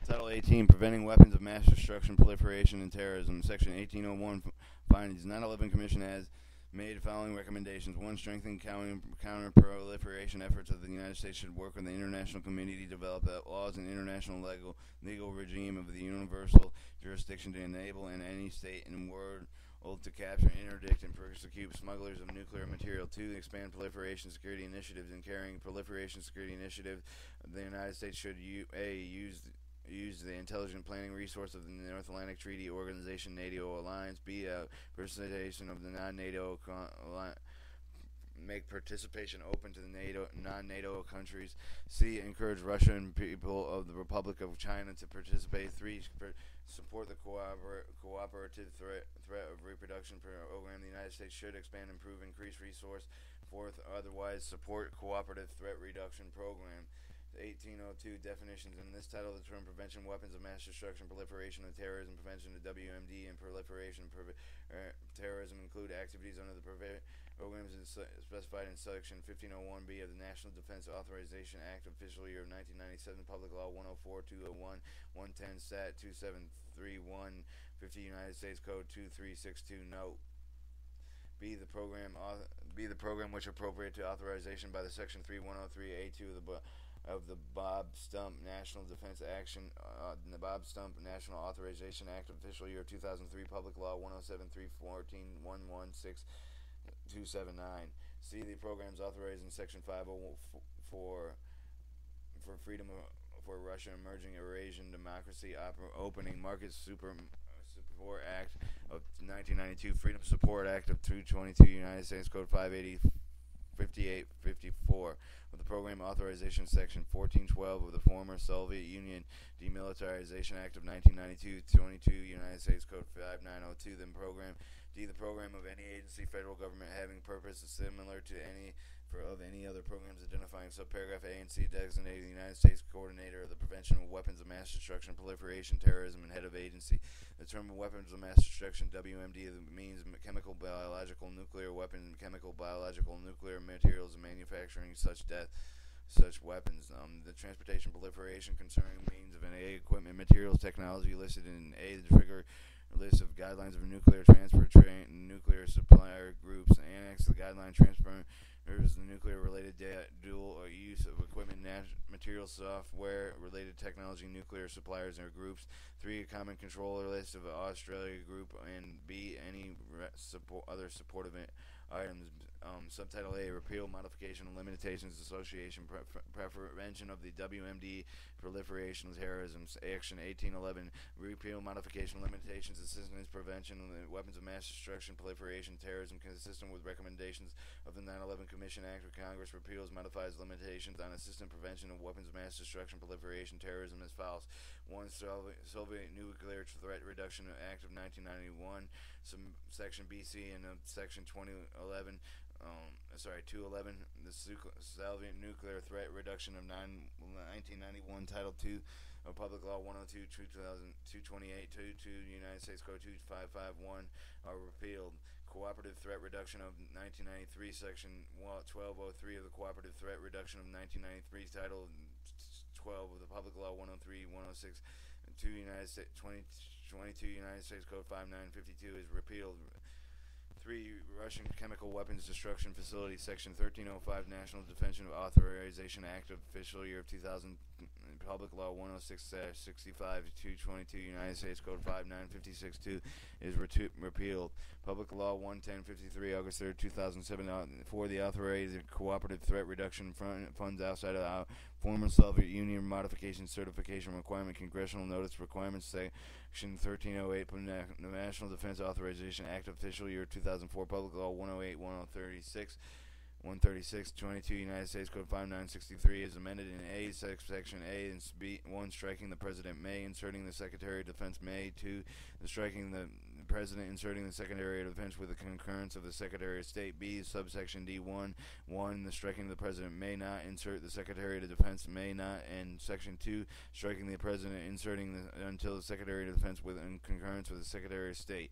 Title 18, Preventing Weapons of Mass Destruction, Proliferation, and Terrorism. Section 1801 finds 9/11 Commission has made the following recommendations. 1. Strengthen counter-proliferation efforts of the United States should work with the international community to develop laws and international legal regime of the universal jurisdiction to enable in any state in the world to capture, interdict, and prosecute smugglers of nuclear material. 2. Expand proliferation security initiatives. In carrying proliferation security initiative, the United States should use the intelligent planning resource of the North Atlantic Treaty Organization NATO alliance. B. Participation of the non-NATO make participation open to the non-NATO countries. C. Encourage Russia and people of the Republic of China to participate. 3. Support the cooperative threat of reproduction program. The United States should expand, improve, increase resource. 4. Otherwise support cooperative threat reduction program. 1802 definitions. In this title, the term prevention weapons of mass destruction, proliferation, and terrorism prevention, the WMD, and proliferation terrorism include activities under the programs specified in Section 1501B of the National Defense Authorization Act of Official Year of 1997, Public Law 104, 201, 110, Stat 2731, 50 United States Code 2362. Note. B. The program which appropriate to authorization by the Section 3103A2 of the Bob Stump National Defense Action, the Bob Stump National Authorization Act of Official Year 2003, Public Law 107, 314, 116, 279. C. The programs authorized in Section 504 for freedom for Russia emerging Eurasian democracy, opening markets, Support Act of 1992, Freedom Support Act of 222, United States Code 580. 5854 of the Program Authorization Section 1412 of the former Soviet Union Demilitarization Act of 1992, 22 United States Code 5902. Then program. D. The program of any agency, federal government having purpose similar to any other programs identifying subparagraph A and C, designating the United States coordinator of the prevention of weapons of mass destruction, proliferation, terrorism, and head of agency. The term weapons of mass destruction, WMD, means chemical, biological, nuclear weapons, chemical, biological, nuclear materials, and manufacturing such weapons. The transportation, proliferation concerning means of an A, equipment, materials, technology listed in A, the trigger list of guidelines of nuclear transfer, nuclear supplier groups, annex the guideline transfer. There's the nuclear-related dual use of equipment, materials, software, related technology, nuclear suppliers or groups. 3. A common controller list of Australia group, and B. Any other supportive items. Subtitle A. Repeal, modification, and limitations association, prevention of the WMD, proliferation of terrorism. Action 1811. Repeal, modification, limitations, assistance, prevention of weapons of mass destruction, proliferation, terrorism, consistent with recommendations of the 9/11 Commission Act of Congress. Repeals, modifies limitations on assistance prevention of weapons of mass destruction, proliferation, terrorism as follows. 1. Soviet Nuclear Threat Reduction Act of 1991, Section BC, and Section 211, the Soviet Nuclear Threat Reduction of 1991, Title 2 of Public Law 102, 228, 22, United States Code 2551 are repealed. Cooperative Threat Reduction of 1993, Section 1203 of the Cooperative Threat Reduction of 1993, Title 12 of the Public Law 103, 106, 2 United States 22 United States Code 5952 is repealed. 3. Russian Chemical Weapons Destruction Facility, Section 1305, National Defense Authorization Act of Official Year of 2000, Public Law 106-65, 222, United States Code 59562 is repealed. Public Law 11053, August 3, 2007, for the authorized cooperative threat reduction funds outside of the former Soviet Union modification certification requirement, congressional notice requirements, Section 1308, the National Defense Authorization Act of Official Year 2004, Public Law 108, 136, 22 United States Code 5963 is amended in A, Section A and B. 1. Striking the President may, inserting the Secretary of Defense may. 2. Striking the President, inserting the Secretary of Defense with the concurrence of the Secretary of State. B. Subsection D. 1. The striking the President may not, insert the Secretary of Defense may not. And Section 2. Striking the President, inserting until the Secretary of Defense with concurrence with the Secretary of State.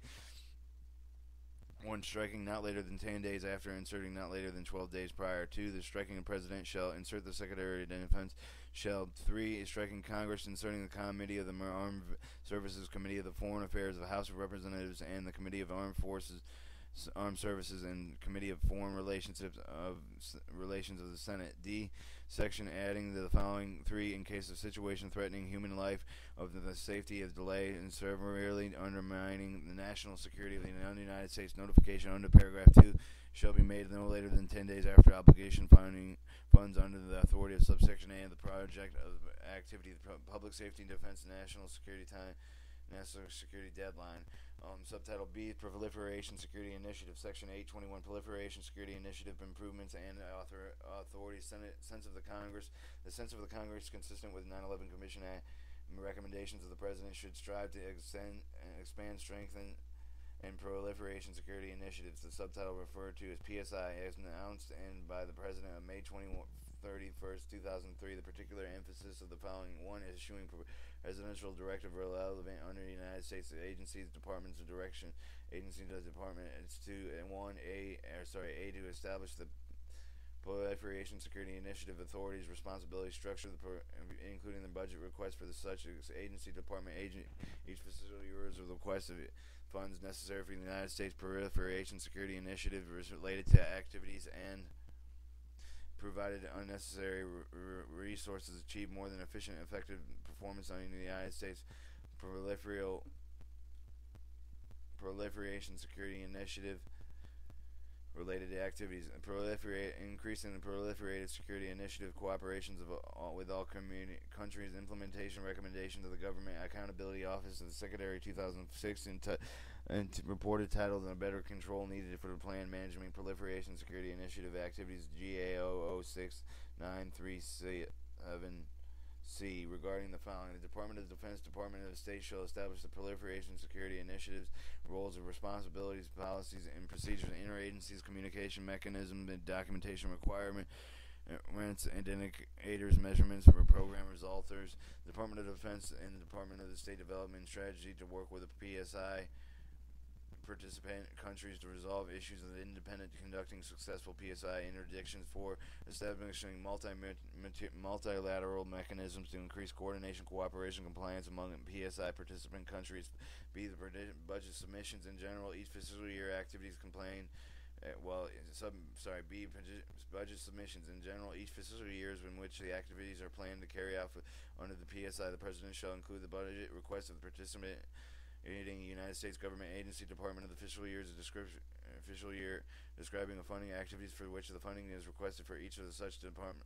1. Striking not later than 10 days after, inserting not later than 12 days prior. 2. The striking of President shall insert the Secretary of Defense shall 3. Striking Congress, inserting the Committee of the Armed Services, Committee of the Foreign Affairs of the House of Representatives, and the Committee of Armed Services, and Committee of Foreign Relations of the Senate. D. Section adding the following 3 in case of situation threatening human life, of the safety of delay and severely undermining the national security of the United States. Notification under paragraph 2 shall be made no later than 10 days after obligation finding funds under the authority of subsection A of the project of activity, public safety and defense, national security deadline. Subtitle B, Proliferation Security Initiative, Section 821, Proliferation Security Initiative Improvements and Authority, Sense of the Congress. The sense of the Congress, consistent with 9/11 Commission Act recommendations of the President, should strive to expand, strengthen, and proliferation security initiatives. The subtitle referred to as PSI, as announced and by the President on May 31st, 2003. The particular emphasis of the following: 1. Issuing presidential directive relevant under the United States agencies, departments of direction, agency to department. It's 2 and 1 A to establish the Proliferation Security Initiative authorities, responsibility, structure, including the budget request for the such agency, department, each fiscal year of the request of funds necessary for the United States Proliferation Security Initiative related to activities and provided unnecessary resources, achieve more than efficient, effective performance on the United States Proliferation Security Initiative related to activities, increasing the Proliferated Security Initiative cooperations with all countries, implementation recommendations of the Government Accountability Office of the Secretary 2006, and reported titled "A Better Control Needed for the Planned Management Proliferation Security Initiative Activities GAO 0693C regarding the following: the Department of Defense, Department of State shall establish the Proliferation Security Initiatives, roles and responsibilities, policies and procedures, interagencies, communication mechanism, and documentation requirements, indicators, measurements for program resulters. The Department of Defense and the Department of the State Development Strategy to work with the PSI participant countries to resolve issues of independent conducting successful PSI interdictions. 4. Establishing multilateral mechanisms to increase coordination, cooperation, compliance among PSI participant countries. B. The budget submissions in general, each fiscal year activities complain. B. Budget submissions in general, each fiscal years in which the activities are planned to carry out under the PSI. The President shall include the budget request of the participant United States government agency, department of the fiscal year describing the funding activities for which the funding is requested for each of the such department.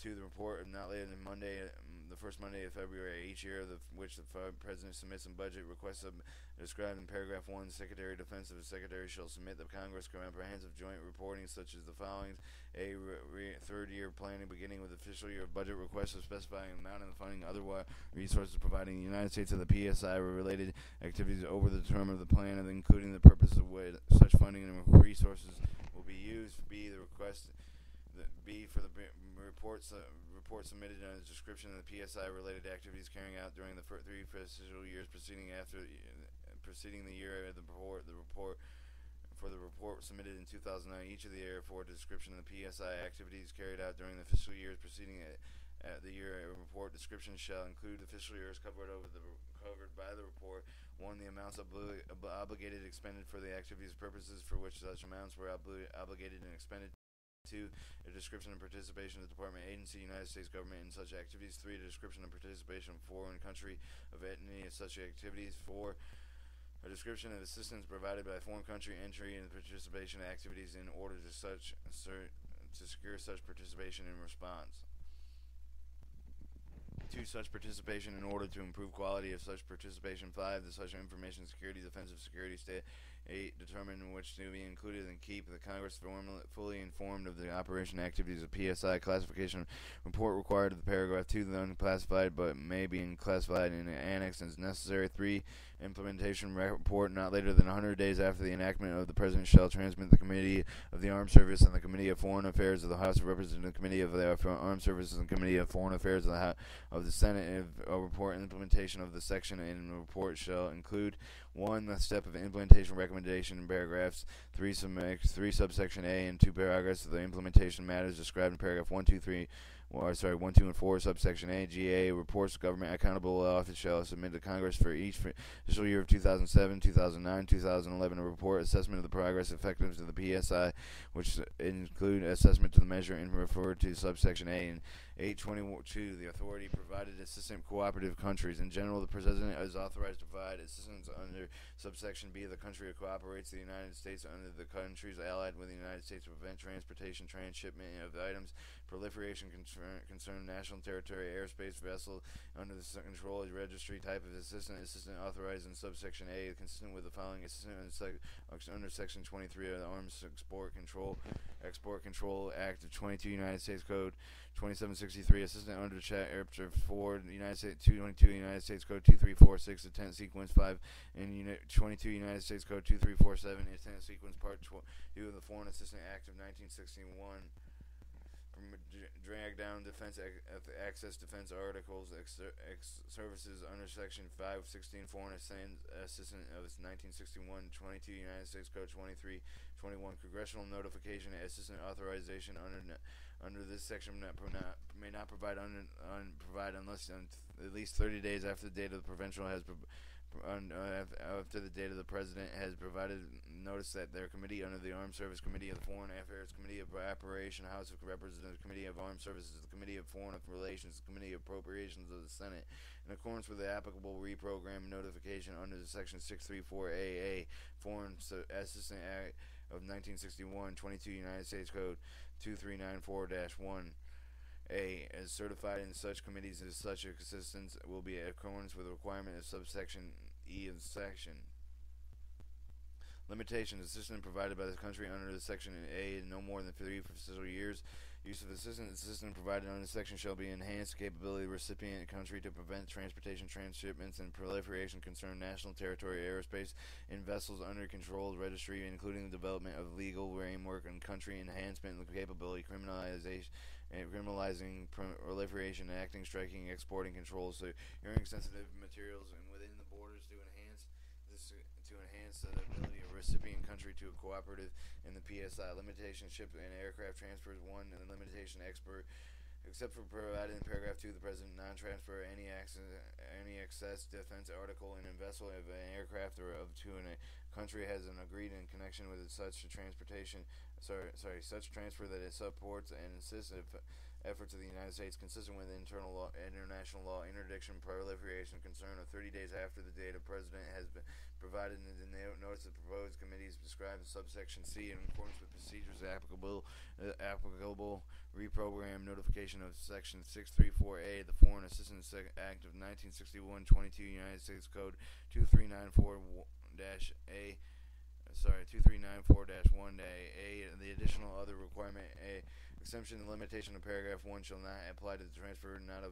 To the report of not later than the first Monday of February each year, which the President submits a budget request described in paragraph 1. The Secretary of Defense of the Secretary shall submit the Congress comprehensive joint reporting such as the following: A. Third year planning beginning with the fiscal year of budget requests specifying the amount of the funding, otherwise resources providing the United States of the PSI related activities over the term of the plan, and including the purpose of which such funding and resources will be used. B. The request. B. For the report submitted on a description of the PSI related activities carrying out during the 3 fiscal years preceding the year of the report for the report submitted in 2009. Each of the year for description of the PSI activities carried out during the fiscal years preceding the year report description shall include the fiscal years covered by the report. 1. The amounts obligated expended for the activities purposes for which such amounts were obligated and expended. 2. A description of participation of the department, agency, United States government in such activities. 3. A description of participation of foreign country of any of such activities. 4. A description of assistance provided by a foreign country entry in participation activities in order to secure such participation in response to such participation in order to improve quality of such participation. 5. The such information security, defensive security state. 8. Determine in which to be included and keep the Congress fully informed of the operation activities of PSI. Classification report required of the paragraph 2. The unclassified but may be classified in an annex as necessary. 3. Implementation report not later than 100 days after the enactment of the President shall transmit the Committee of the Armed Services and the Committee of Foreign Affairs of the House of Representatives, Committee of the Armed Services and Committee of Foreign Affairs of the Senate. A report implementation of the section in the report shall include: 1. The step of implementation recommendation in paragraphs 3 subsection A and 2 paragraphs of the implementation matters described in paragraph 1, 2, 3, 1, 2, and 4, subsection A, GA, reports government accountable office shall submit to Congress for each fiscal year of 2007, 2009, 2011 a report assessment of the progress effectiveness of the PSI, which include assessment to the measure and refer to subsection A. And 822, the authority provided assistant cooperative countries. In general, the President is authorized to provide assistance under subsection B. The country cooperates the United States under the countries allied with the United States to prevent transportation, transshipment of items, proliferation, concern national territory, airspace, vessel under the control of registry. Type of assistant authorized in subsection A, consistent with the following assistant under section 23 of the Arms Export Control Act of 22 United States Code 2763, assistant under chapter 4 United States 222 United States Code 2346, attempt sequence 5 and 22 United States Code 2347, attempt sequence part 2 of the Foreign Assistant Act of 1961. Drag down defense access defense articles services under section 516 foreign assistant of 1961 22 United States Code 2321 congressional notification assistant authorization under this section may not provide unless at least 30 days after the date of the provincial has after the date of the President has provided notice that their committee under the Armed Service Committee of the Foreign Affairs Committee of Operation House of Representatives Committee of Armed Services the Committee of Foreign Relations the Committee of Appropriations of the Senate in accordance with the applicable reprogram notification under the section 634AA Foreign Assistant Act of 1961 22 United States Code 2394-1 A, as certified in such committees as such assistance will be in accordance with the requirement of subsection E of section. Limitations: assistance provided by the country under the section A no more than 3 fiscal years. Use of assistance provided under this section shall be enhanced capability of the recipient country to prevent transportation, transshipments, and proliferation concern national territory airspace in vessels under controlled registry, including the development of legal framework and country enhancement and capability, criminalizing proliferation, acting, striking, exporting controls, so hearing sensitive materials and within the borders to enhance the ability of recipient country to a cooperative in the PSI. Limitation ship and aircraft transfers 1 and limitation export except for provided in paragraph 2 the President non-transfer any excess defense article in a vessel of an aircraft or of to a country has an agreed in connection with such transportation such transfer that it supports and assists efforts of the United States consistent with international law, interdiction, proliferation concern of 30 days after the date of President has been provided in the notice of proposed committees described in subsection C in accordance with procedures applicable reprogram notification of section 634A the Foreign Assistance Act of 1961 22 United States Code 2394-A 2394-1A. The additional other requirement A exemption and limitation of paragraph 1 shall not apply to the transfer not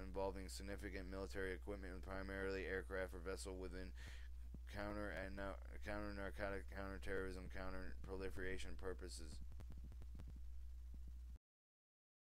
involving significant military equipment, primarily aircraft or vessel within counter narcotic, counter terrorism, counter proliferation purposes.